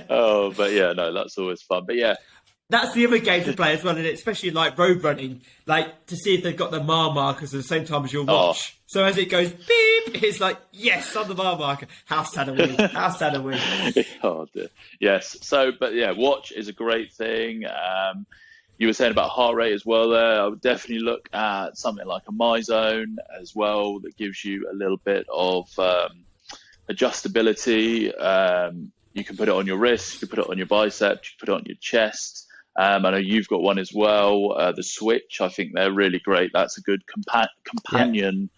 Oh, but no, that's always fun. But that's the other game to play as well, and especially in like road running, like to see if they've got the mile markers at the same time as your watch. So as it goes beep, it's like, yes, on the mile marker. How sad are we? Oh dear. Yes. So, but watch is a great thing. You were saying about heart rate as well there. I would definitely look at something like a MyZone as well, that gives you a little bit of adjustability. You can put it on your wrist, you can put it on your biceps, you can put it on your chest. I know you've got one as well, the Switch. I think they're really great. That's a good companion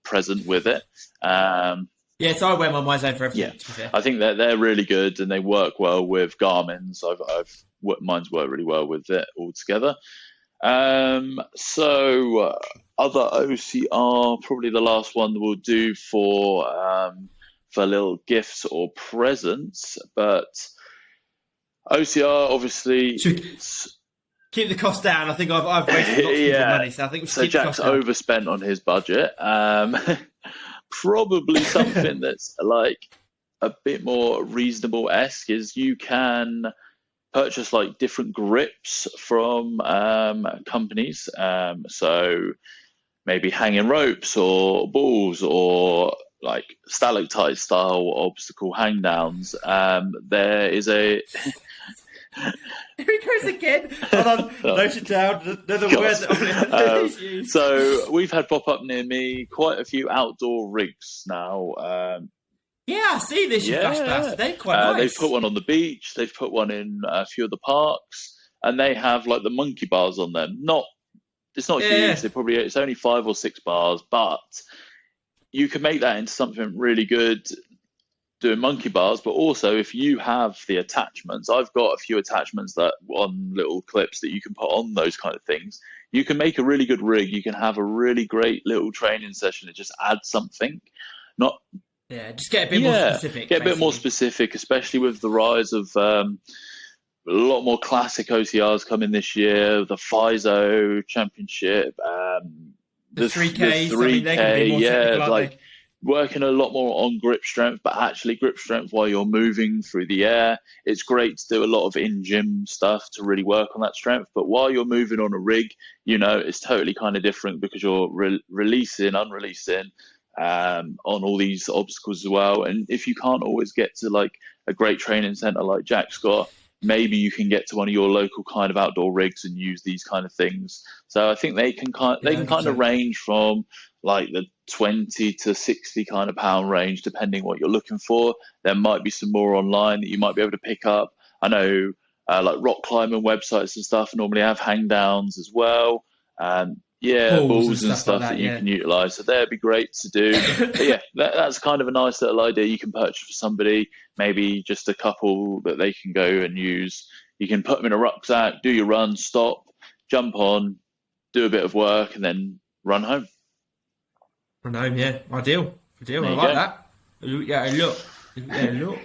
present with it. So I wear my MyZone for everything. To be fair. I think they're really good, and they work well with Garmin's. Mine's worked really well with it altogether. So other OCR, probably the last one we'll do for little gifts or presents, but OCR obviously keep the cost down. I think I've wasted lots of money, so I think we should keep Jack's the cost down. overspent on his budget. Probably something that's like a bit more reasonable-esque is you can purchase like different grips from companies. So maybe hanging ropes or balls, or like stalactite style obstacle hang downs. There is a Here he goes again. Hold on, note it down. Another word that used. So we've had pop up near me quite a few outdoor rigs now. I see this. Flashbacks. They're quite nice. They've put one on the beach. They've put one in a few of the parks, and they have like the monkey bars on them. It's not huge. It's only 5 or 6 bars, but you can make that into something really good. doing monkey bars, but also if you have the attachments, I've got a few attachments that on little clips that you can put on those kind of things. You can make a really good rig. You can have a really great little training session that just adds something. Not Yeah, just get a bit more Yeah, specific, get a bit more basically. specific, especially with the rise of a lot more classic OCRs coming this year. The FISO Championship, The the 3Ks, I mean, they're going to 3K, be more yeah, technical, aren't like they? working a lot more on grip strength, but actually grip strength while you're moving through the air. It's great to do a lot of in gym stuff to really work on that strength. But while you're moving on a rig, it's totally kind of different because you're releasing, unreleasing on all these obstacles as well. And if you can't always get to like a great training center like Jack's got, maybe you can get to one of your local kind of outdoor rigs and use these kind of things. So I think Yeah, they can kind of 100%. range from like the 20 to 60 kind of pound range, depending what you're looking for. There might be some more online that you might be able to pick up. I know like rock climbing websites and stuff normally have hang downs as well. Yeah, Balls and balls and stuff like stuff that that, you yeah. can utilize. So that'd be great to do. But yeah, that's kind of a nice little idea you can purchase for somebody, maybe just a couple that they can go and use. You can put them in a rucksack, do your run, stop, jump on, do a bit of work, and then run home. I know, yeah. Ideal. Ideal. There I you like go. that. Yeah, look. Yeah, look.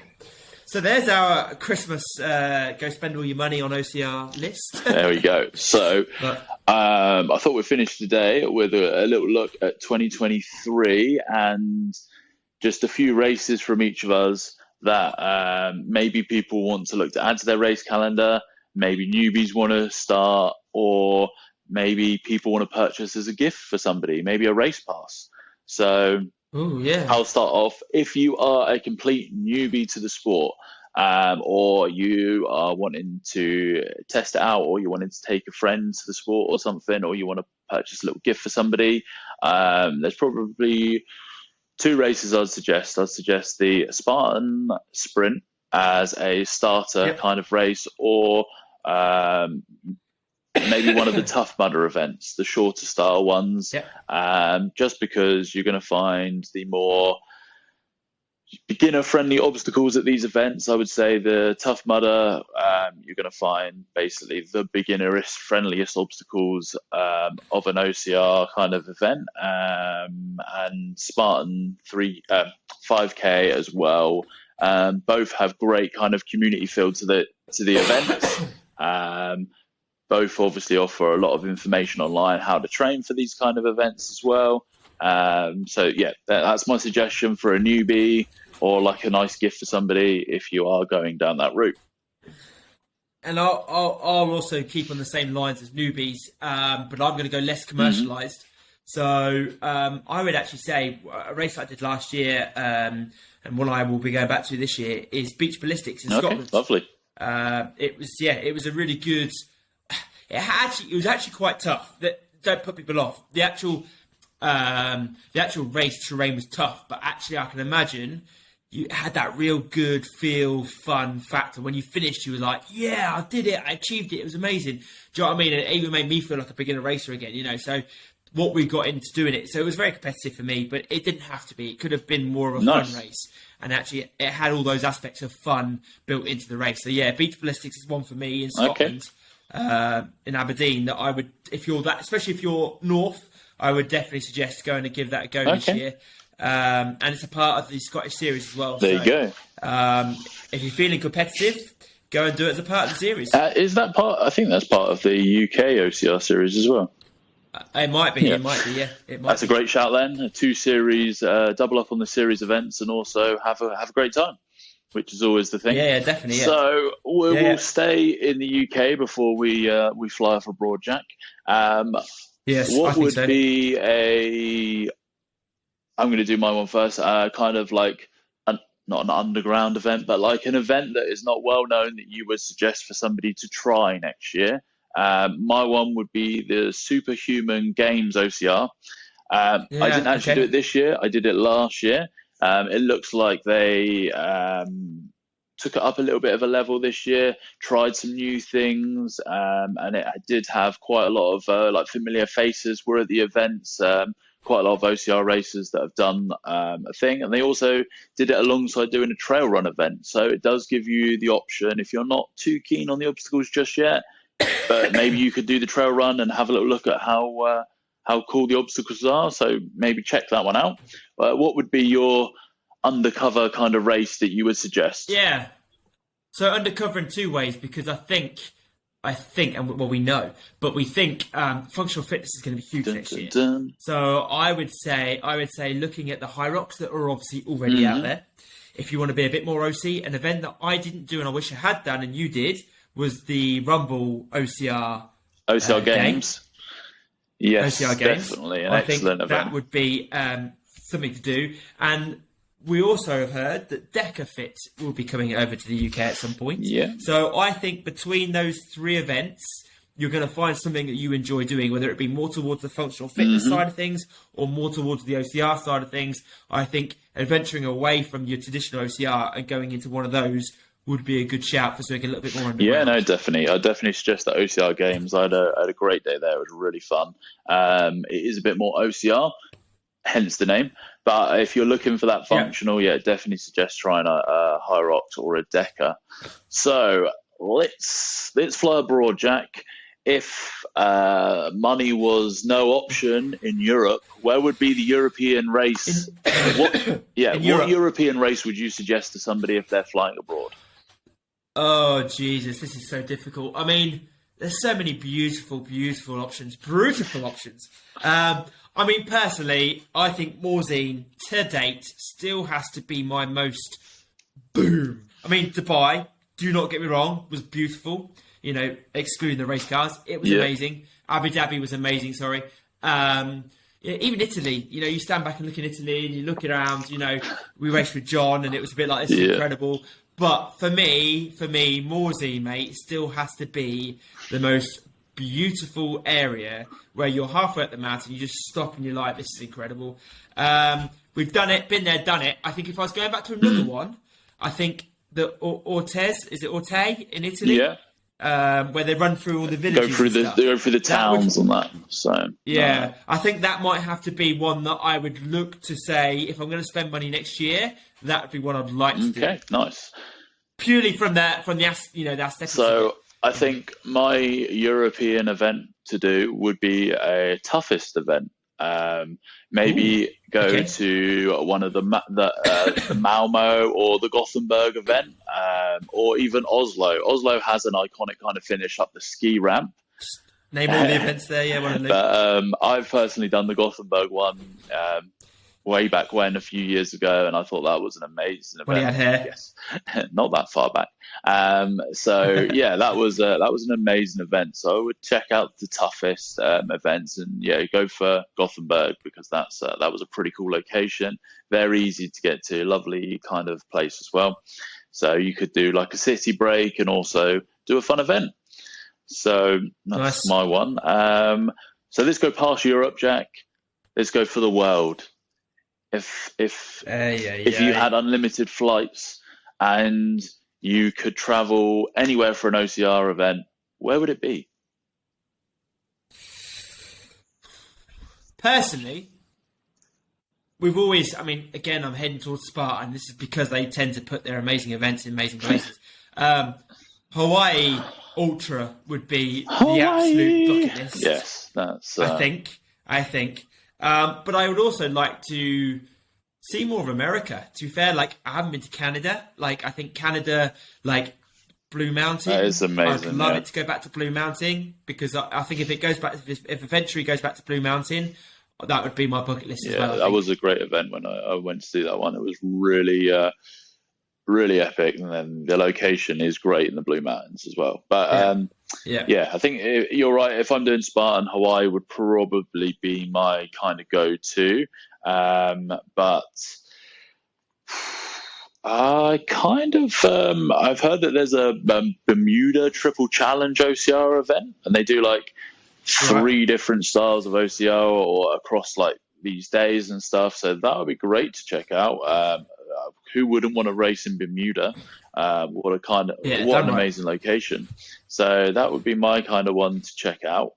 So there's our Christmas go spend all your money on OCR list. There we go. So But I thought we'd finish today with a little look at 2023 and just a few races from each of us that maybe people want to look to add to their race calendar, maybe newbies want to start, or maybe people want to purchase as a gift for somebody, maybe a race pass. So oh yeah. I'll start off. If you are a complete newbie to the sport, or you are wanting to test it out, or you wanted to take a friend to the sport or something, or you want to purchase a little gift for somebody, there's probably two races I'd suggest. I'd suggest the Spartan Sprint as a starter Yep. kind of race, or um, maybe one of the Tough Mudder events, the shorter style ones, Yep. just because you're going to find the more beginner friendly obstacles at these events. I would say the Tough Mudder, you're going to find basically the beginnerish friendliest obstacles of an OCR kind of event, and Spartan 5K as well. Both have great kind of community feel to the events. Both obviously offer a lot of information online how to train for these kind of events as well. So yeah, that's my suggestion for a newbie or like a nice gift for somebody if you are going down that route. And I'll also keep on the same lines as newbies, but I'm going to go less Mm-hmm. commercialized. So I would actually say a race I did last year, and one I will be going back to this year is Beach Ballistics in Okay, Scotland. lovely. It was a really good. It was actually quite tough. Don't put people off. The actual race terrain was tough, but actually I can imagine you had that real good feel, fun factor. When you finished, you were like, "Yeah, I did it! I achieved it! It was amazing." Do you know what I mean? It even made me feel like a beginner racer again. So what we got into doing it, so it was very competitive for me, but it didn't have to be. It could have been more of a fun Nice. race, and actually it had all those aspects of fun built into the race. So yeah, Beach Ballistics is one for me in Okay. Scotland, in Aberdeen. That I would, if you're that, especially if you're north, I would definitely suggest going to give that a go this Okay. year. And it's a part of the Scottish series as well. There So you go. if you're feeling competitive, go and do it as a part of the series. Is that part? I think that's part of the UK OCR series as well. It might be, Yeah. it might be, yeah, it might That's a be. great shout then. Two series, double up on the series events, and also have a great time, which is always the thing. Yeah, yeah, definitely, yeah. So we Yeah, will yeah. stay in the UK before we fly off abroad, Jack. Yes, I What think would so. be I'm going to do my one first. Kind of like not an underground event, but like an event that is not well known that you would suggest for somebody to try next year. My one would be the Superhuman Games OCR. I didn't Yeah, actually do okay. it this year. I did it last year. It looks like they took it up a little bit of a level this year, tried some new things, and it did have quite a lot of like familiar faces were at the events. quite a lot of OCR racers that have done a thing, and they also did it alongside doing a trail run event. So it does give you the option, if you're not too keen on the obstacles just yet, but maybe you could do the trail run and have a little look at how cool the obstacles are. So maybe check that one out. What would be your undercover kind of race that you would suggest? Yeah. So undercover in two ways, because I think, and well, we know, but we think functional fitness is going to be huge next year. So I would say, looking at the high rocks that are obviously already out there. If you want to be a bit more OC, an event that I didn't do and I wish I had done and you did was the Rumble OCR Games. Yes, OCR Games. Definitely an excellent event. That would be something to do. And we also have heard that DecaFit will be coming over to the UK at some point. Yeah. So I think between those three events, you're going to find something that you enjoy doing, whether it be more towards the functional fitness side of things or more towards the OCR side of things. I think adventuring away from your traditional OCR and going into one of those would be a good shout for something a little bit more underground. Yeah, no, definitely. I definitely suggest that OCR Games. I had a great day there. It was really fun. It is a bit more OCR, hence the name. But if you're looking for that functional, definitely suggest trying a Hyrox or a Deca. So let's fly abroad, Jack. If money was no option in Europe, where would be the European race? What European race would you suggest to somebody if they're flying abroad? Oh, Jesus, this is so difficult. I mean, there's so many beautiful options. Beautiful options. I mean, personally, I think Morzine, to date, still has to be my most boom. I mean, Dubai, do not get me wrong, was beautiful. You know, excluding the race cars. It was amazing. Abu Dhabi was amazing, sorry. Even Italy, you know, you stand back and look in Italy and you look around, you know, we raced with John and it was a bit like, this is incredible. But for me, Morzine, mate, still has to be the most beautiful area where you're halfway up the mountain, you just stop and you're like, this is incredible. We've done it, been there, done it. I think if I was going back to another one, I think the Ortez, is it Orte in Italy? Yeah. Where they run through all the villages. Go through the towns and that. So I think that might have to be one that I would look to say, if I'm going to spend money next year, that would be one I'd like to do. Okay, nice. Purely from the aesthetic. So I think my European event to do would be a toughest event. Maybe go to one of the Malmo or the Gothenburg event, or even Oslo. Oslo has an iconic kind of finish up the ski ramp. Name all the events there, one of them. But I've personally done the Gothenburg one way back when, a few years ago, and I thought that was an amazing event. When he had hair? Yes, not that far back. So yeah, that was an amazing event. So I would check out the toughest events, and go for Gothenburg, because that was a pretty cool location, very easy to get to, lovely kind of place as well. So you could do like a city break and also do a fun event. So that's my one. So let's go past Europe, Jack. Let's go for the world. If you had unlimited flights and you could travel anywhere for an OCR event, where would it be? Personally, we've always, I mean, again, I'm heading towards Sparta, and this is because they tend to put their amazing events in amazing places. Hawaii Ultra would be the absolute bucket list. Yes, that's... I think. But I would also like to see more of America. To be fair, like, I haven't been to Canada. Like, I think Canada, like Blue Mountain. That is amazing. I'd love it to go back to Blue Mountain, because I think if it goes back, if eventually goes back to Blue Mountain, that would be my bucket list as well. That was a great event when I went to do that one. It was really, really epic, and then the location is great in the Blue Mountains as well. But I think you're right. If I'm doing Spartan, Hawaii would probably be my kind of go-to. But I kind of I've heard that there's a Bermuda Triple Challenge OCR event, and they do like 3 different styles of OCR or across like these days and stuff. So that would be great to check out. Who wouldn't want to race in Bermuda? What an amazing location. So that would be my kind of one to check out.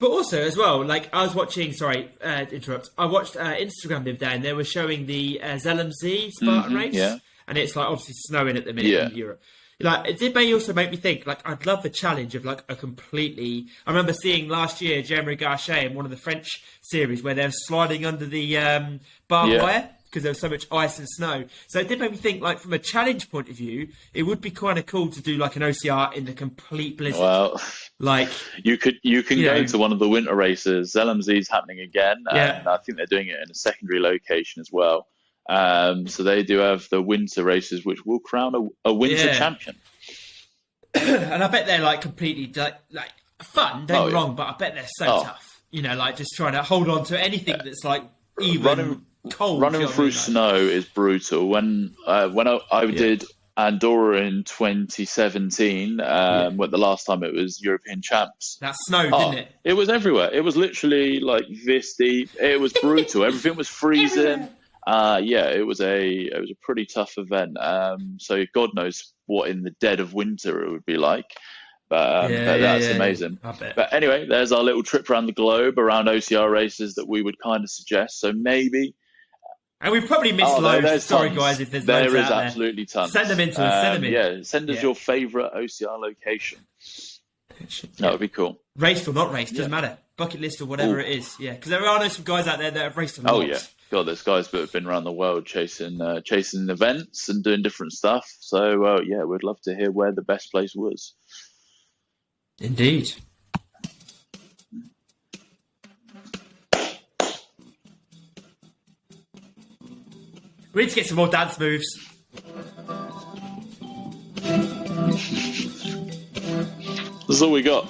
But also as well, like I was watching. Sorry, interrupt. I watched Instagram the other day, and they were showing the Zellamzee Spartan race, yeah. and it's like obviously snowing at the minute Yeah. in Europe. Like it did also make me think. Like I'd love the challenge of like a completely. I remember seeing last year Jeremy Gachet in one of the French series where they're sliding under the barbed Yeah. wire because there was so much ice and snow. So it did make me think. Like from a challenge point of view, it would be kind of cool to do like an OCR in the complete blizzard. Well, Like you can You go know. to one of the winter races. Zellamzee's happening again, Yeah. and I think they're doing it in a secondary location as well. So they do have the winter races, which will crown a winter Yeah. champion. and I bet they're like completely like fun. Don't get me yeah. wrung, but I bet they're so Oh. tough. You know, like just trying to hold on to anything that's like even Running- cold. Running you know what I through mean? Like, snow is brutal. When I did Andorra in 2017, when the last time it was European champs. that snowed, Oh, didn't it? it was everywhere. It was literally like this deep. It was brutal. Everything was freezing. It was a pretty tough event. So God knows what in the dead of winter it would be like. But that's amazing. I bet. But anyway, there's our little trip around the globe around OCR races that we would kind of suggest. So maybe. And we've probably missed Oh, loads. there's Sorry, tons. guys, if there's There loads is out there. absolutely tons. Send them in to us. Send them in. Yeah, send us Yeah. your favourite OCR location. That would be cool. Raced or not raced, doesn't matter. Bucket list or whatever Ooh. it is. Yeah, because there are some guys out there that have raced a lot. Oh yeah, God, there's guys that have been around the world chasing events and doing different stuff. So we'd love to hear where the best place was. Indeed. We need to get some more dance moves. That's all we got.